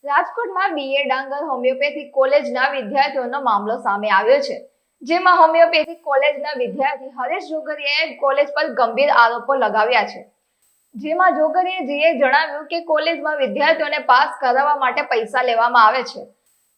રાજકોટમાં બીએ ડાંગર હોમિયોપેથિક કોલેજના વિદ્યાર્થીઓનો મામલો સામે આવ્યો છે, જેમાં હોમિયોપેથિક કોલેજના વિદ્યાર્થી હરેશ જોગરીએ કોલેજ પર ગંભીર આરોપો લગાવ્યા છે. જેમાં જોગરીજીએ જણાવ્યું કે કોલેજમાં વિદ્યાર્થીઓને પાસ કરાવવા માટે પૈસા લેવામાં આવે છે.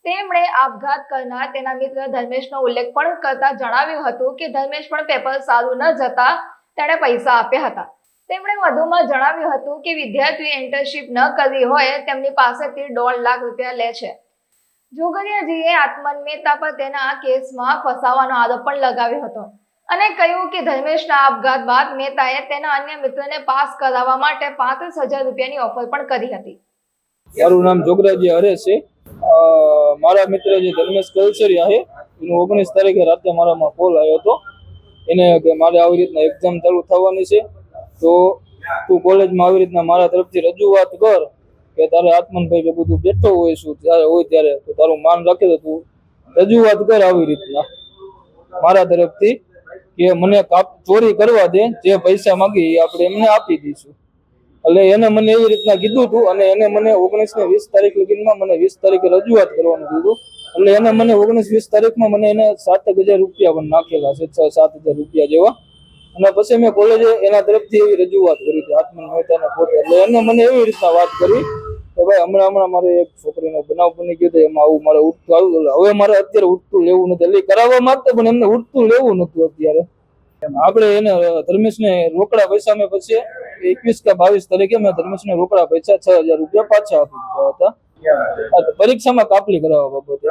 તેમણે આપઘાત કરનાર તેના મિત્ર ધર્મેશનો ઉલ્લેખ પણ કરતા જણાવ્યું હતું કે ધર્મેશ પણ પેપર સારું ન જતા તેણે પૈસા આપ્યા હતા. તેમણે વધુમાં જણાવ્યું હતું કે વિદ્યાર્થીઓએ ઇન્ટર્નશિપ ન કરવી હોય તેમની પાસેથી 1.5 લાખ રૂપિયા લે છે. જોગરીજીએ આત્મનિર્ભરતા પર તેના કેસમાં ફસાવાનો આરોપ પણ લગાવ્યો હતો અને કહ્યું કે ધર્મેશના આપઘાત બાદ મહેતાએ તેના અન્ય મિત્રને પાસ કરાવવા માટે 35,000 રૂપિયાની ઓફર પણ કરી હતી. મારું નામ જોગરાજી હરેશ છે. મારા મિત્ર જે ધર્મેશ કલસરિયા છે એનું 19 તારીખે રાતે મારામાં કોલ આવ્યો હતો. એને કે મારે આવી રીતના એક્ઝામ ચાલુ થવાની છે, તો તું કોલેજમાં આવી રીતના મારા તરફથી રજૂઆત કર કે તારે આત્મનભાઈ ભેગું તું બેઠો હોય છું ત્યારે હોય ત્યારે તો તારું માન રાખે તો તું રજૂઆત કર આવી રીતના મારા તરફથી કે મને ચોરી કરવા દે, જે પૈસા માગી એ આપણે એમને આપી દઈશું. એટલે એને મને એવી રીતના કીધું હતું અને એને મને 19 ને 20 તારીખ લગીનમાં મને 20 તારીખે રજૂઆત કરવાનું કીધું. એટલે એને મને 19-20 તારીખમાં મને એને 7,000 રૂપિયા પણ નાખેલા છે, 6-7,000 રૂપિયા જેવા. અને પછી મેં કોલેજે એના તરફથી એવી રજૂઆત કરી હતી આત્મન મહેતાને પોતે. એટલે એને મને એવી રીતના વાત કરી કે ભાઈ હમણાં મારે એક છોકરીનો બનાવ બની ગયો હતો, એમાં આવું મારે ઉઠતું આવ્યું. હવે મારે અત્યારે ઉઠતું લેવું નથી. એટલે કરાવવા માંગતા પણ એમને ઉઠતું લેવું નતું અત્યારે. આપણે એને ધર્મેશને રોકડા પૈસા મેં પછી 21 કે 22 તારીખે મેં ધર્મેશને રોકડા પૈસા 6,000 રૂપિયા પાછા આપી દીધા હતા પરીક્ષામાં કાપલી કરાવવા બાબતે.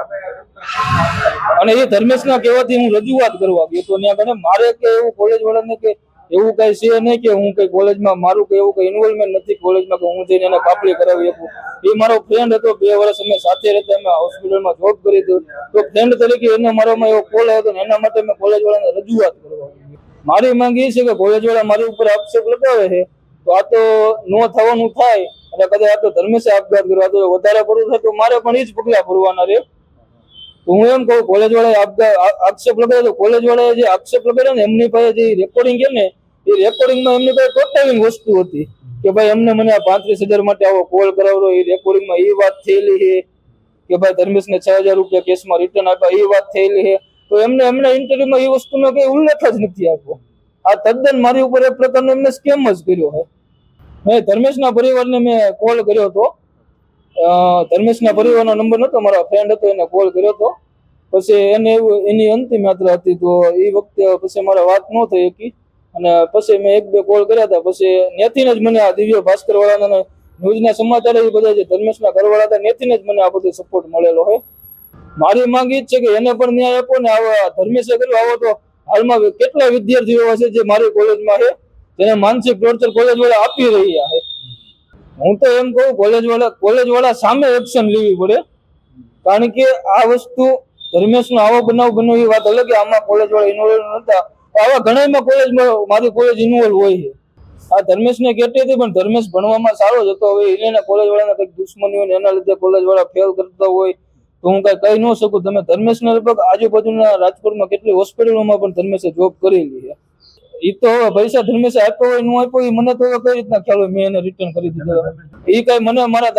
અને એ ધર્મેશના કહેવાથી હું રજૂઆત કરવા ગયો તો ત્યાં કને મારે કે એવું કોલેજ વાળાને કે એવું કઈ છે નહીં કે હું કઈ કોલેજમાં મારું કઈ એવું કઈ ઇન્વોલ્વમેન્ટ નથી કોલેજમાં કે હું જઈને એને કાપલી કરાવી શકું. એ મારો ફ્રેન્ડ હતો, 2 વર્ષ અમે સાથે રહેતા, અમે હોસ્પિટલમાં જોબ કરી હતી. તો ફ્રેન્ડ તરીકે એને મારામાં એવો કોલ આવ્યો હતો ને એના માટે મેં કોલેજ વાળાને રજૂઆત કરવા. મારી માંગ એ છે કે કોલેજ વાળા મારી ઉપર આક્ષેપ લગાવે છે તો આ તો ન થવાનું થાય અને કદાચ આ તો ધર્મેશે આપઘાત કરવા તો વધારે પડવું થાય તો મારે પણ એ જ પગલા ભરવાના રહે. તો હું એમ કહું કોલેજ વાળાએ આક્ષેપ લગાવ્યો તો કોલેજ વાળાએ જે આક્ષેપ લગાવ્યો ને એમની પાસે જે રેકોર્ડિંગ છે ને એ રેકોર્ડિંગમાં એમની પાસે ટોટલી વસ્તુ હતી કે ભાઈ એમને મને 35,000 માટે આવો કોલ કરાવરો. એ રેકોર્ડિંગમાં એ વાત થયેલી છે કે ભાઈ ધર્મેશને 6,000 રૂપિયા કેસમાં રિટર્ન આપ્યા, એ વાત થયેલી છે. તો એમના ઇન્ટરવ્યુમાં એ વસ્તુનો કઈ ઉલ્લેખ જ નથી આપ્યો. આ તદ્દન મારી ઉપર એક પ્રકારનો એમને સ્કેમ જ કર્યો છે. મેં ધર્મેશના પરિવારને મેં કોલ કર્યો હતો. ધર્મેશના પરિવારનો નંબર નતો, મારા ફ્રેન્ડ હતો એને કોલ કર્યો હતો. પછી એને એની અંતિમ યાત્રા હતી તો એ વખતે પછી મારે વાત ન થઈ શકી અને પછી મેં 1-2 કોલ કર્યા હતા. પછી ત્યાંથી જ મને આ દિવ્ય ભાસ્કર વાળાના ન્યૂઝના સમાચાર એ બધા જે ધર્મેશના ઘરવાળા હતા ત્યાંથી જ મને આ બધો સપોર્ટ મળેલો છે. મારી માંગ એ જ છે કે એને પણ ન્યાય આપો ને આવા ધર્મેશે કર્યો આવો તો હાલમાં કેટલા વિદ્યાર્થીઓ એવા છે જે મારી કોલેજમાં છે જેને માનસિક ટોર્ચર કોલેજ વાળા આપી રહ્યા છે. હું તો એમ કહું કોલેજ વાળા સામે એક્શન લેવી પડે, કારણ કે આ વસ્તુ ધર્મેશનો આવો બનાવ બન્યો એ વાત અલગ કે આમાં કોલેજ વાળા ઇન્વોલ્વ નતા. આવા ઘણામાં કોલેજમાં મારી કોલેજ ઇન્વોલ્વ હોય છે. આ ધર્મેશને કહેતી હતી પણ ધર્મેશ ભણવામાં સારો જ હતો. હવે એને કોલેજ વાળાને કંઈક દુશ્મની હોય ને એના લીધે કોલેજ વાળા ફેલ કરતા હોય તો હું કઈ કહી ન શકું. તમે ધર્મેશને લગભગ આજુબાજુના રાજકોટમાં કેટલી હોસ્પિટલોમાં પણ ધર્મેશે જોબ કરેલી છે. એ તો હવે પૈસા ધર્મેશે આપ્યો હોય ન આપ્યો મને તો કઈ રીતના ખ્યાલ હોય. મેં એને રિટર્ન કરી દીધો. એ કઈ મને મારા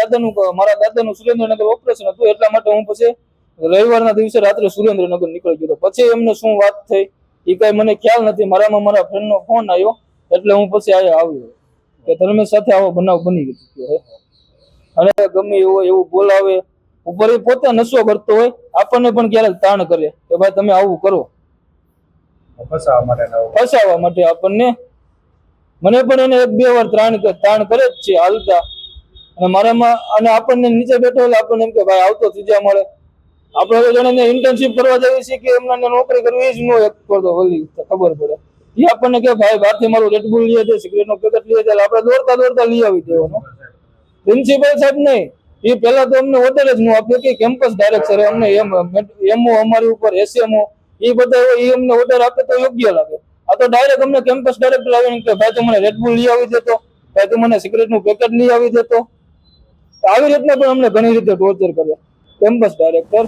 દાદાનું સુરેન્દ્રનગર ઓપરેશન હતું એટલા માટે હું પછી રવિવારના દિવસે રાત્રે સુરેન્દ્રનગર નીકળી ગયો. પછી એમને શું વાત થઈ એ કઈ મને ખ્યાલ નથી. મારા ફ્રેન્ડનો ફોન આવ્યો એટલે હું પછી અહીંયા આવ્યો કે ધર્મેશ સાથે આવો બનાવ બની ગયો છે. અને ગમે એવું બોલાવે ઉપર એ પોતે નશો કરતો હોય, આપણને પણ ક્યારેક તાણ કરે કે ભાઈ તમે આવું કરો ફસાવા માટે આપણને. મને પણ એને 1-2 વાર તાણ કરે જ છે હાલતા. અને મારામાં અને આપણને નીચે બેઠો એટલે આપણને એમ કે ભાઈ આવતો ત્રીજા મળે. આપણે હવે જણાને ઇન્ટર્નશિપ કરવા જઈએ છીએ કે એમને નોકરી કરવી એ જ ન કરતો વળી ખબર પડે. એ આપણને કે ભાઈ બહારથી મારું રેડબુલ લઈએ છે, સિગરેટનો પેકેટ લઈએ છે, આપણે દોડતા લઈ આવી દેવાનો. પ્રિન્સિપલ સાહેબ નહીં, એ પહેલા તો અમને ઓર્ડર જ ન આપ્યો કે કેમ્પસ ડાયરેક્ટર અમને એમઓ અમારી ઉપર એસએમઓ એ બધા એ અમને ઓર્ડર આપે તો યોગ્ય લાગે. આ તો ડાયરેક્ટ અમને કેમ્પસ ડાયરેક્ટર આવીને કે ભાઈ તું મને રેડબુલ લઈ આવી દેતો, ભાઈ તું મને સિગરેટનું પેકેટ લઈ આવી દેતો. આવી રીતના પણ અમને ઘણી રીતે ટોર્ચર કર્યા કેમ્પસ ડાયરેક્ટર.